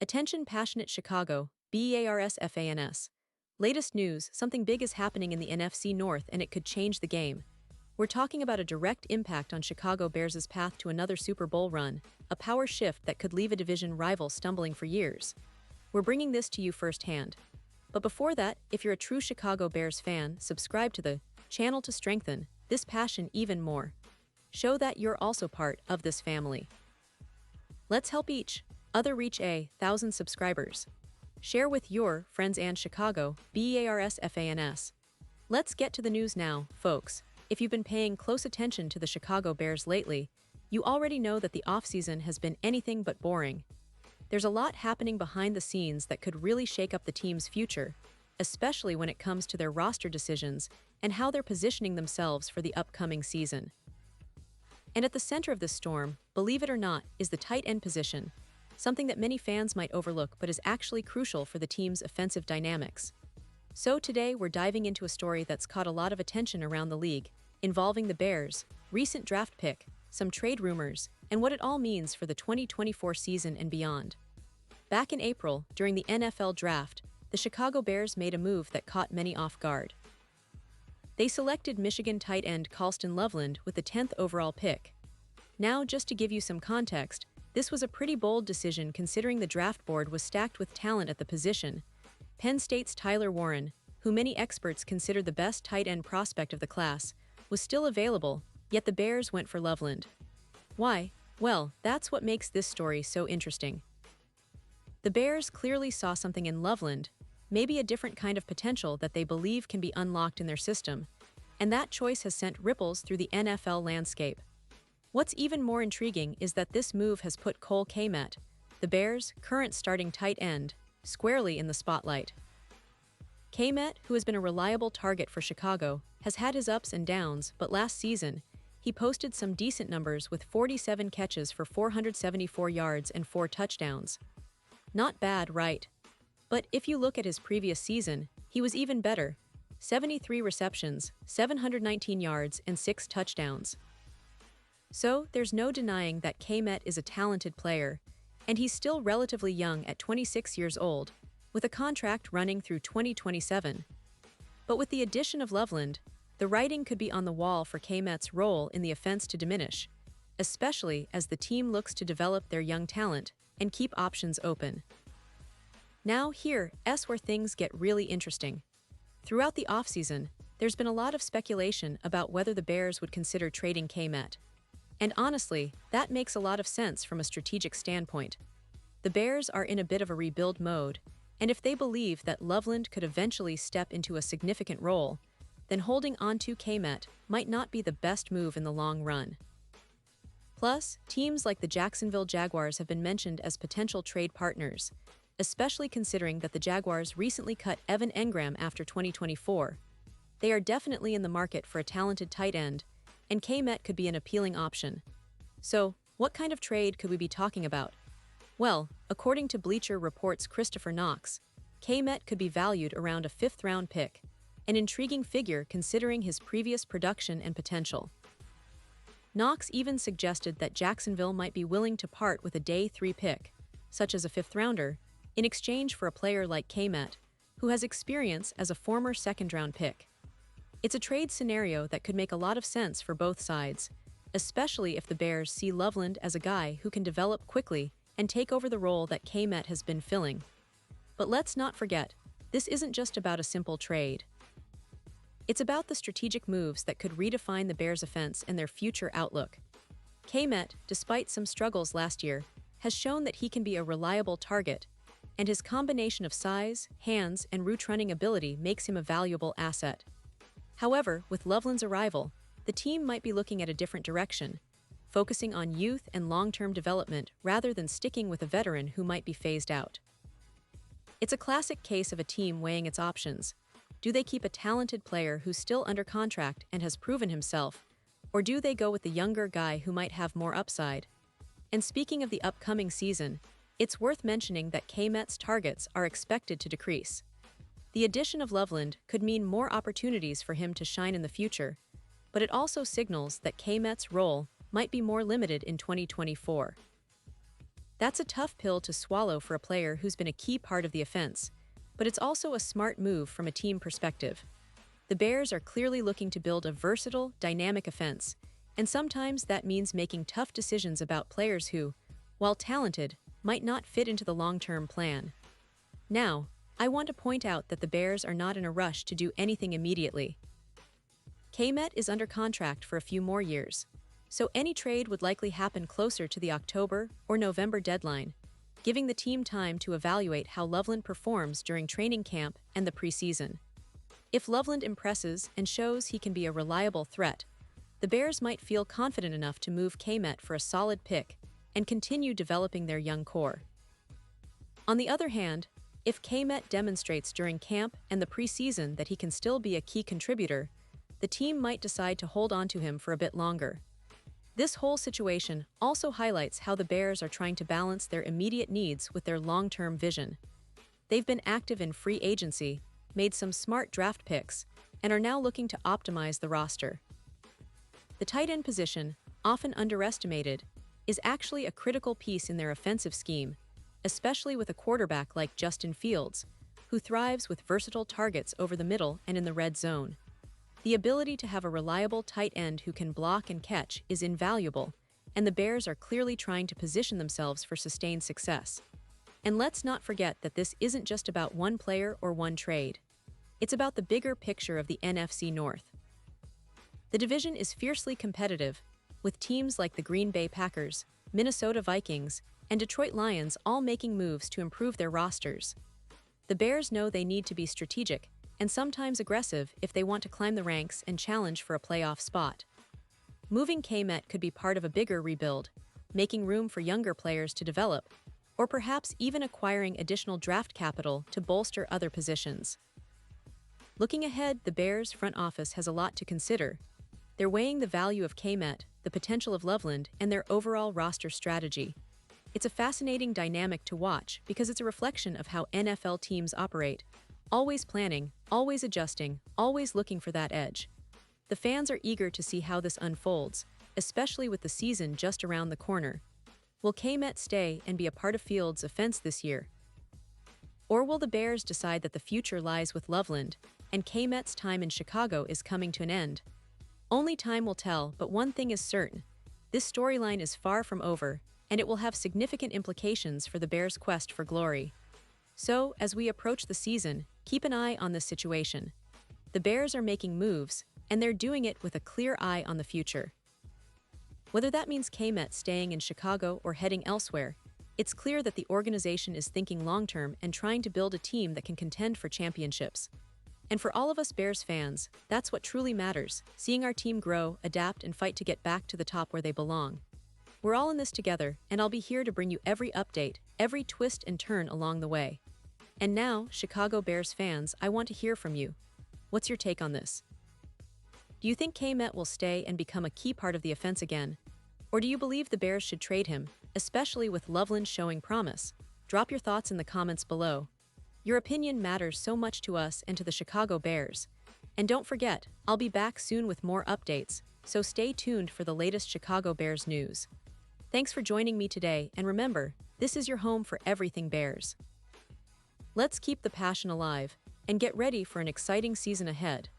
Attention passionate Chicago, Bears fans. Latest news, something big is happening in the NFC North and it could change the game. We're talking about a direct impact on Chicago Bears' path to another Super Bowl run, a power shift that could leave a division rival stumbling for years. We're bringing this to you firsthand. But before that, if you're a true Chicago Bears fan, subscribe to the channel to strengthen this passion even more. Show that you're also part of this family. Let's help each other reach 1,000 subscribers. Share with your friends and Chicago Bears fans. Let's get to the news now, folks. If you've been paying close attention to the Chicago Bears lately, you already know that the offseason has been anything but boring. There's a lot happening behind the scenes that could really shake up the team's future, especially when it comes to their roster decisions and how they're positioning themselves for the upcoming season. And at the center of this storm, believe it or not, is the tight end position, something that many fans might overlook but is actually crucial for the team's offensive dynamics. So today we're diving into a story that's caught a lot of attention around the league, involving the Bears, recent draft pick, some trade rumors, and what it all means for the 2024 season and beyond. Back in April, during the NFL Draft, the Chicago Bears made a move that caught many off guard. They selected Michigan tight end Colston Loveland with the 10th overall pick. Now, just to give you some context, this was a pretty bold decision considering the draft board was stacked with talent at the position. Penn State's Tyler Warren, who many experts consider the best tight end prospect of the class, was still available, yet the Bears went for Loveland. Why? Well, that's what makes this story so interesting. The Bears clearly saw something in Loveland, maybe a different kind of potential that they believe can be unlocked in their system, and that choice has sent ripples through the NFL landscape. What's even more intriguing is that this move has put Cole Kmet, the Bears' current starting tight end, squarely in the spotlight. Kmet, who has been a reliable target for Chicago, has had his ups and downs, but last season, he posted some decent numbers with 47 catches for 474 yards and 4 touchdowns. Not bad, right? But if you look at his previous season, he was even better. 73 receptions, 719 yards, and 6 touchdowns. So, there's no denying that Kmet is a talented player, and he's still relatively young at 26 years old, with a contract running through 2027. But with the addition of Loveland, the writing could be on the wall for Kmet's role in the offense to diminish, especially as the team looks to develop their young talent and keep options open. Now here's where things get really interesting. Throughout the offseason, there's been a lot of speculation about whether the Bears would consider trading Kmet. And honestly, that makes a lot of sense from a strategic standpoint. The Bears are in a bit of a rebuild mode, and if they believe that Loveland could eventually step into a significant role, then holding onto Kmet might not be the best move in the long run. Plus, teams like the Jacksonville Jaguars have been mentioned as potential trade partners, especially considering that the Jaguars recently cut Evan Engram after 2024. They are definitely in the market for a talented tight end, and Kmet could be an appealing option. So, what kind of trade could we be talking about? Well, according to Bleacher Report's Christopher Knox, Kmet could be valued around a 5th-round pick, an intriguing figure considering his previous production and potential. Knox even suggested that Jacksonville might be willing to part with a day 3 pick, such as a 5th-rounder, in exchange for a player like Kmet, who has experience as a former 2nd-round pick. It's a trade scenario that could make a lot of sense for both sides, especially if the Bears see Loveland as a guy who can develop quickly and take over the role that Kmet has been filling. But let's not forget, this isn't just about a simple trade. It's about the strategic moves that could redefine the Bears' offense and their future outlook. Kmet, despite some struggles last year, has shown that he can be a reliable target, and his combination of size, hands, and route-running ability makes him a valuable asset. However, with Loveland's arrival, the team might be looking at a different direction, focusing on youth and long-term development rather than sticking with a veteran who might be phased out. It's a classic case of a team weighing its options. Do they keep a talented player who's still under contract and has proven himself, or do they go with the younger guy who might have more upside? And speaking of the upcoming season, it's worth mentioning that Kmet's targets are expected to decrease. The addition of Loveland could mean more opportunities for him to shine in the future, but it also signals that Kmet's role might be more limited in 2024. That's a tough pill to swallow for a player who's been a key part of the offense, but it's also a smart move from a team perspective. The Bears are clearly looking to build a versatile, dynamic offense, and sometimes that means making tough decisions about players who, while talented, might not fit into the long-term plan. Now, I want to point out that the Bears are not in a rush to do anything immediately. Kmet is under contract for a few more years, so any trade would likely happen closer to the October or November deadline, giving the team time to evaluate how Loveland performs during training camp and the preseason. If Loveland impresses and shows he can be a reliable threat, the Bears might feel confident enough to move Kmet for a solid pick and continue developing their young core. On the other hand, if Kmet demonstrates during camp and the preseason that he can still be a key contributor, the team might decide to hold on to him for a bit longer. This whole situation also highlights how the Bears are trying to balance their immediate needs with their long-term vision. They've been active in free agency, made some smart draft picks, and are now looking to optimize the roster. The tight end position, often underestimated, is actually a critical piece in their offensive scheme, especially with a quarterback like Justin Fields, who thrives with versatile targets over the middle and in the red zone. The ability to have a reliable tight end who can block and catch is invaluable, and the Bears are clearly trying to position themselves for sustained success. And let's not forget that this isn't just about one player or one trade. It's about the bigger picture of the NFC North. The division is fiercely competitive, with teams like the Green Bay Packers, Minnesota Vikings, and Detroit Lions all making moves to improve their rosters. The Bears know they need to be strategic and sometimes aggressive if they want to climb the ranks and challenge for a playoff spot. Moving Kmet could be part of a bigger rebuild, making room for younger players to develop, or perhaps even acquiring additional draft capital to bolster other positions. Looking ahead, the Bears front office has a lot to consider. They're weighing the value of Kmet, the potential of Loveland, and their overall roster strategy. It's a fascinating dynamic to watch because it's a reflection of how NFL teams operate, always planning, always adjusting, always looking for that edge. The fans are eager to see how this unfolds, especially with the season just around the corner. Will Kmet stay and be a part of Fields' offense this year? Or will the Bears decide that the future lies with Loveland, and Kmet's time in Chicago is coming to an end? Only time will tell, but one thing is certain. This storyline is far from over, and it will have significant implications for the Bears' quest for glory. So, as we approach the season, keep an eye on this situation. The Bears are making moves, and they're doing it with a clear eye on the future. Whether that means Kmet staying in Chicago or heading elsewhere, it's clear that the organization is thinking long-term and trying to build a team that can contend for championships. And for all of us Bears fans, that's what truly matters, seeing our team grow, adapt, and fight to get back to the top where they belong. We're all in this together, and I'll be here to bring you every update, every twist and turn along the way. And now, Chicago Bears fans, I want to hear from you. What's your take on this? Do you think Kmet will stay and become a key part of the offense again? Or do you believe the Bears should trade him, especially with Loveland showing promise? Drop your thoughts in the comments below. Your opinion matters so much to us and to the Chicago Bears. And don't forget, I'll be back soon with more updates, so stay tuned for the latest Chicago Bears news. Thanks for joining me today, and remember, this is your home for everything Bears. Let's keep the passion alive and get ready for an exciting season ahead.